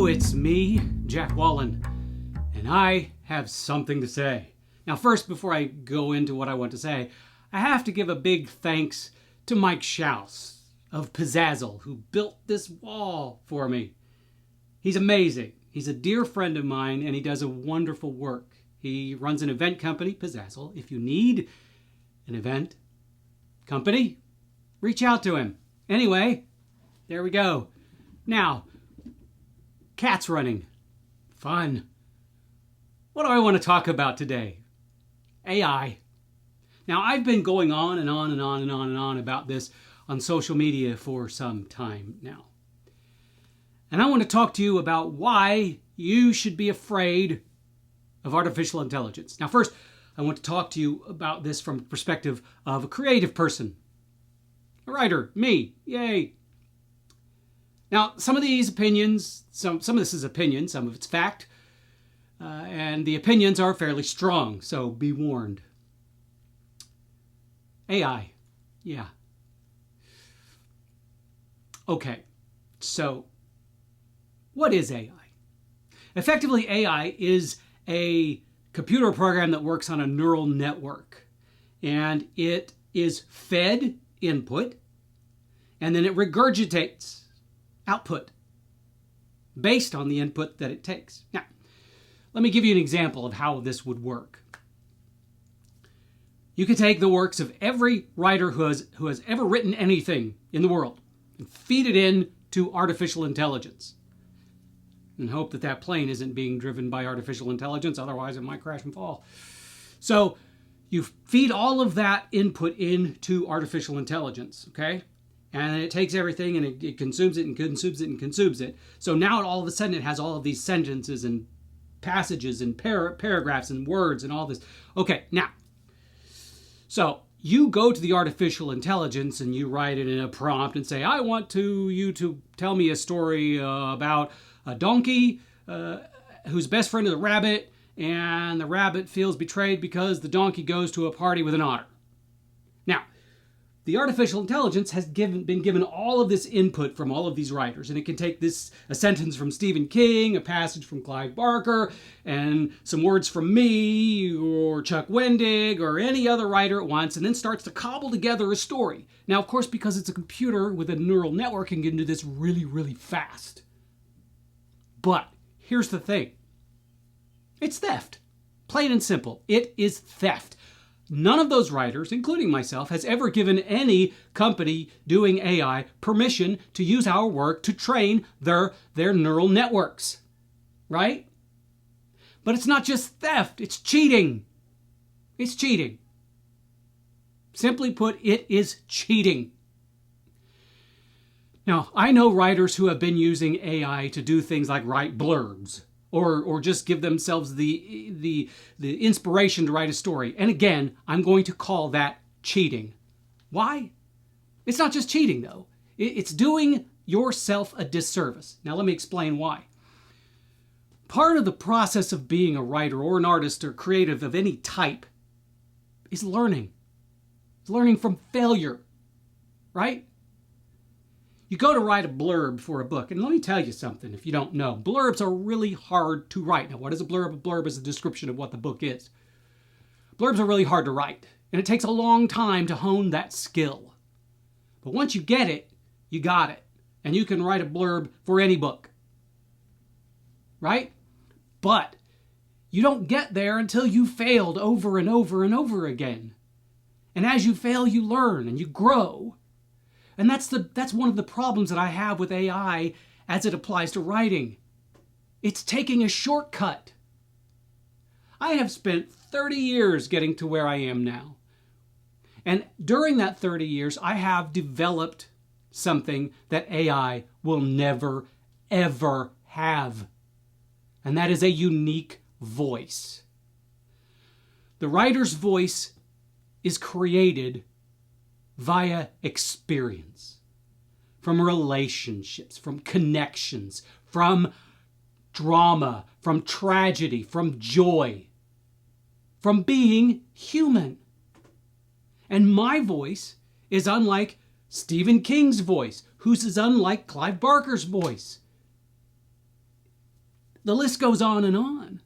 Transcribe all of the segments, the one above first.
Hello, it's me, Jack Wallen, and I have something to say. Now first, before I go into what I want to say, I have to give a big thanks to Mike Schaus of Pizzazzle, who built this wall for me. He's amazing. He's a dear friend of mine, and he does a wonderful work. He runs an event company, Pizzazzle. If you need an event company, reach out to him. Anyway, there we go. Now, cats running. Fun. What do I want to talk about today? AI. Now, I've been going on and on and on and on and on about this on social media for some time now. And I want to talk to you about why you should be afraid of artificial intelligence. Now, first, I want to talk to you about this from the perspective of a creative person. A writer, me, yay. Now, some of these opinions, some of this is opinion, some of it's fact, and the opinions are fairly strong, so be warned. AI, yeah. Okay, so what is AI? Effectively, AI is a computer program that works on a neural network, and it is fed input, and then it regurgitates output based on the input that it takes. Now, let me give you an example of how this would work. You could take the works of every writer who has ever written anything in the world and feed it in to artificial intelligence and hope that that plane isn't being driven by artificial intelligence, otherwise it might crash and fall. So you feed all of that input into artificial intelligence, okay? And it takes everything and it consumes it and consumes it and consumes it. So now all of a sudden it has all of these sentences and passages and paragraphs and words and all this. Okay, now, so you go to the artificial intelligence and you write it in a prompt and say, I want you to tell me a story about a donkey who's best friend of the rabbit, and the rabbit feels betrayed because the donkey goes to a party with an otter. Now, the artificial intelligence has been given all of this input from all of these writers, and it can take a sentence from Stephen King, a passage from Clive Barker, and some words from me, or Chuck Wendig, or any other writer at once, and then starts to cobble together a story. Now, of course, because it's a computer with a neural network, it can do this really, really fast. But here's the thing. It's theft. Plain and simple. It is theft. None of those writers, including myself, has ever given any company doing AI permission to use our work to train their neural networks, right? But it's not just theft, it's cheating. It's cheating. Simply put, it is cheating. Now, I know writers who have been using AI to do things like write blurbs, or just give themselves the inspiration to write a story. And again, I'm going to call that cheating. Why? It's not just cheating, though. It's doing yourself a disservice. Now, let me explain why. Part of the process of being a writer or an artist or creative of any type is learning. It's learning from failure, right? You go to write a blurb for a book, and let me tell you something if you don't know. Blurbs are really hard to write. Now, what is a blurb? A blurb is a description of what the book is. Blurbs are really hard to write, and it takes a long time to hone that skill. But once you get it, you got it. And you can write a blurb for any book, right? But you don't get there until you failed over and over and over again. And as you fail, you learn and you grow. And that's one of the problems that I have with AI as it applies to writing. It's taking a shortcut. I have spent 30 years getting to where I am now. And during that 30 years, I have developed something that AI will never, ever have. And that is a unique voice. The writer's voice is created via experience, from relationships, from connections, from drama, from tragedy, from joy, from being human. And my voice is unlike Stephen King's voice, whose is unlike Clive Barker's voice. The list goes on and on.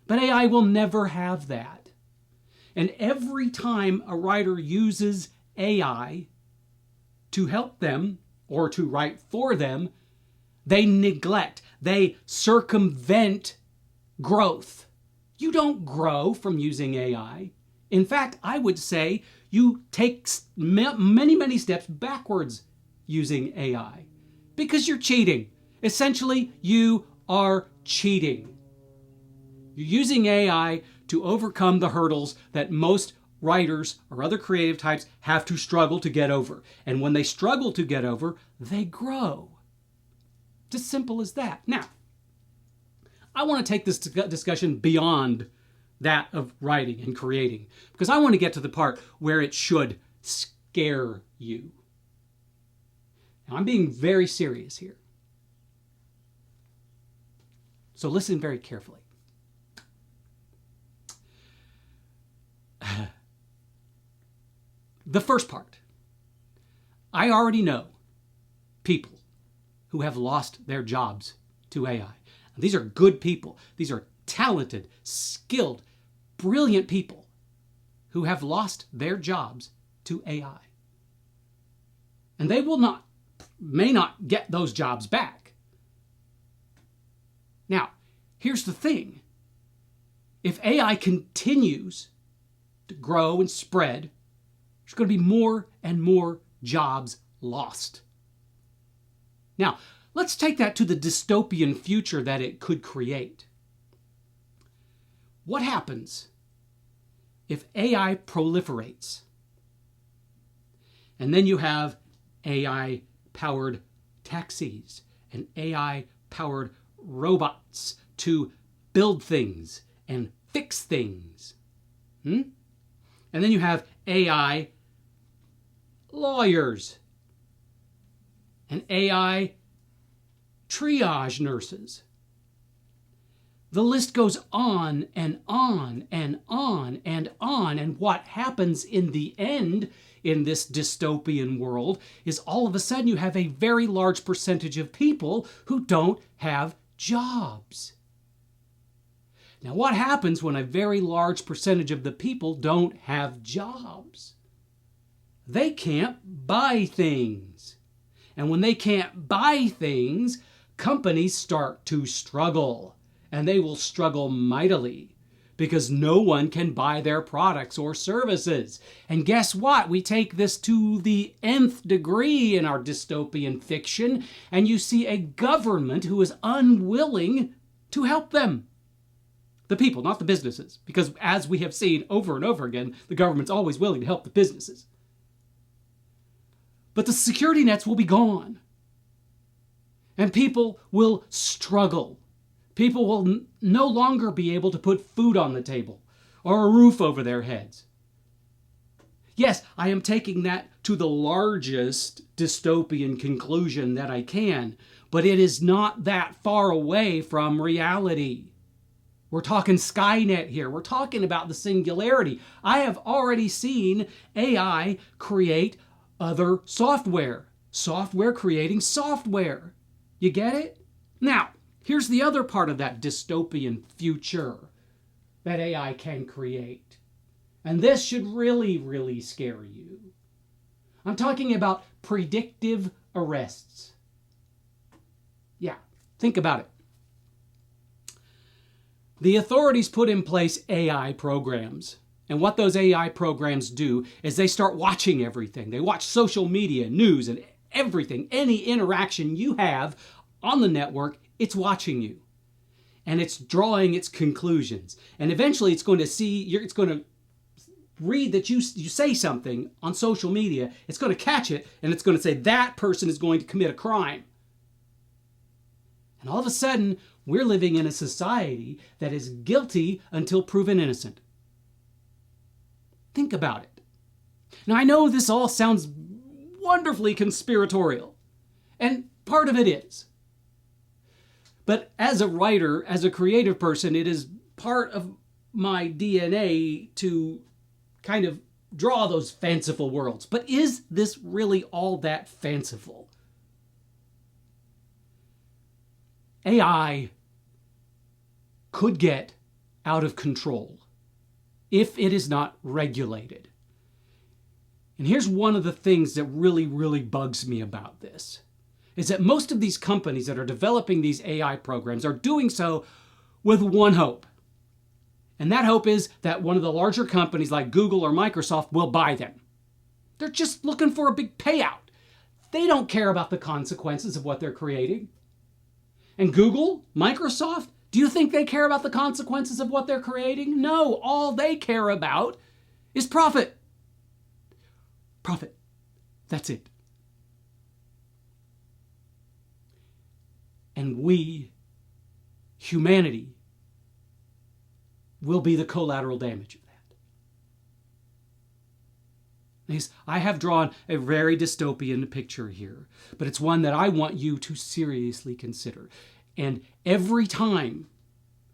But AI will never have that. And every time a writer uses AI to help them or to write for them, they neglect, they circumvent growth. You don't grow from using AI. In fact, I would say you take many, many steps backwards using AI because you're cheating. Essentially, you are cheating. You're using AI to overcome the hurdles that most writers or other creative types have to struggle to get over. And when they struggle to get over, they grow. It's as simple as that. Now, I want to take this discussion beyond that of writing and creating, because I want to get to the part where it should scare you. Now, I'm being very serious here. So listen very carefully. The first part. I already know people who have lost their jobs to AI. And these are good people. These are talented, skilled, brilliant people who have lost their jobs to AI. And they may not get those jobs back. Now, here's the thing. If AI continues to grow and spread, there's going to be more and more jobs lost. Now, let's take that to the dystopian future that it could create. What happens if AI proliferates? And then you have AI-powered taxis and AI-powered robots to build things and fix things. And then you have AI lawyers and AI triage nurses. The list goes on and on and on and on. And what happens in the end in this dystopian world is all of a sudden you have a very large percentage of people who don't have jobs. Now, what happens when a very large percentage of the people don't have jobs? They can't buy things. And when they can't buy things, companies start to struggle. And they will struggle mightily because no one can buy their products or services. And guess what? We take this to the nth degree in our dystopian fiction, and you see a government who is unwilling to help them. The people, not the businesses. Because as we have seen over and over again, the government's always willing to help the businesses. But the security nets will be gone. And people will struggle. People will no longer be able to put food on the table or a roof over their heads. Yes, I am taking that to the largest dystopian conclusion that I can, but it is not that far away from reality. We're talking Skynet here. We're talking about the singularity. I have already seen AI create other software. Software creating software. You get it? Now, here's the other part of that dystopian future that AI can create. And this should really, really scare you. I'm talking about predictive arrests. Yeah, think about it. The authorities put in place AI programs. And what those AI programs do is they start watching everything. They watch social media, news, and everything. Any interaction you have on the network, it's watching you. And it's drawing its conclusions. And eventually it's going to read that you say something on social media. It's going to catch it, and it's going to say that person is going to commit a crime. And all of a sudden, we're living in a society that is guilty until proven innocent. Think about it. Now, I know this all sounds wonderfully conspiratorial, and part of it is. But as a writer, as a creative person, it is part of my DNA to kind of draw those fanciful worlds. But is this really all that fanciful? AI could get out of control if it is not regulated. And here's one of the things that really, really bugs me about this, is that most of these companies that are developing these AI programs are doing so with one hope. And that hope is that one of the larger companies like Google or Microsoft will buy them. They're just looking for a big payout. They don't care about the consequences of what they're creating. And Google, Microsoft, do you think they care about the consequences of what they're creating? No, all they care about is profit. Profit. That's it. And we, humanity, will be the collateral damage of that. Yes, I have drawn a very dystopian picture here, but it's one that I want you to seriously consider. And every time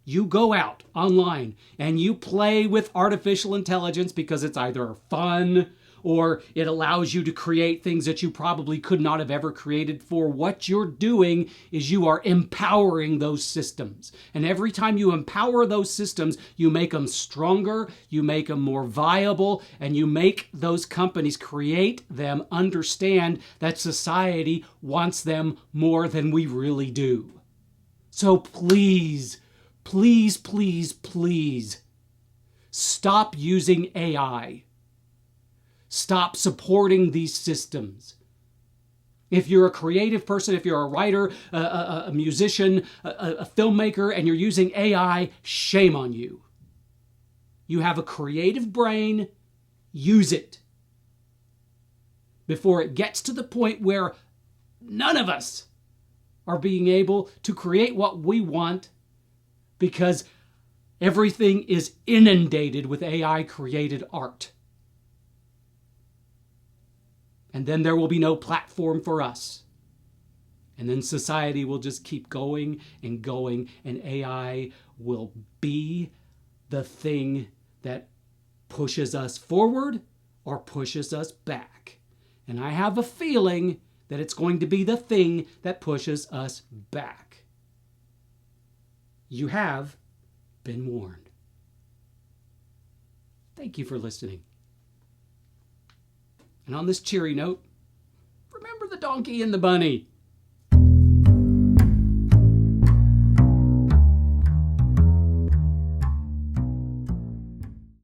you go out online and you play with artificial intelligence because it's either fun or it allows you to create things that you probably could not have ever created for, what you're doing is you are empowering those systems. And every time you empower those systems, you make them stronger, you make them more viable, and you make those companies create them understand that society wants them more than we really do. So please, please, please, please, stop using AI. Stop supporting these systems. If you're a creative person, if you're a writer, a musician, a filmmaker, and you're using AI, shame on you. You have a creative brain, use it. Before it gets to the point where none of us are being able to create what we want because everything is inundated with AI-created art. And then there will be no platform for us. And then society will just keep going, and AI will be the thing that pushes us forward or pushes us back. And I have a feeling that it's going to be the thing that pushes us back. You have been warned. Thank you for listening. And on this cheery note, remember the donkey and the bunny.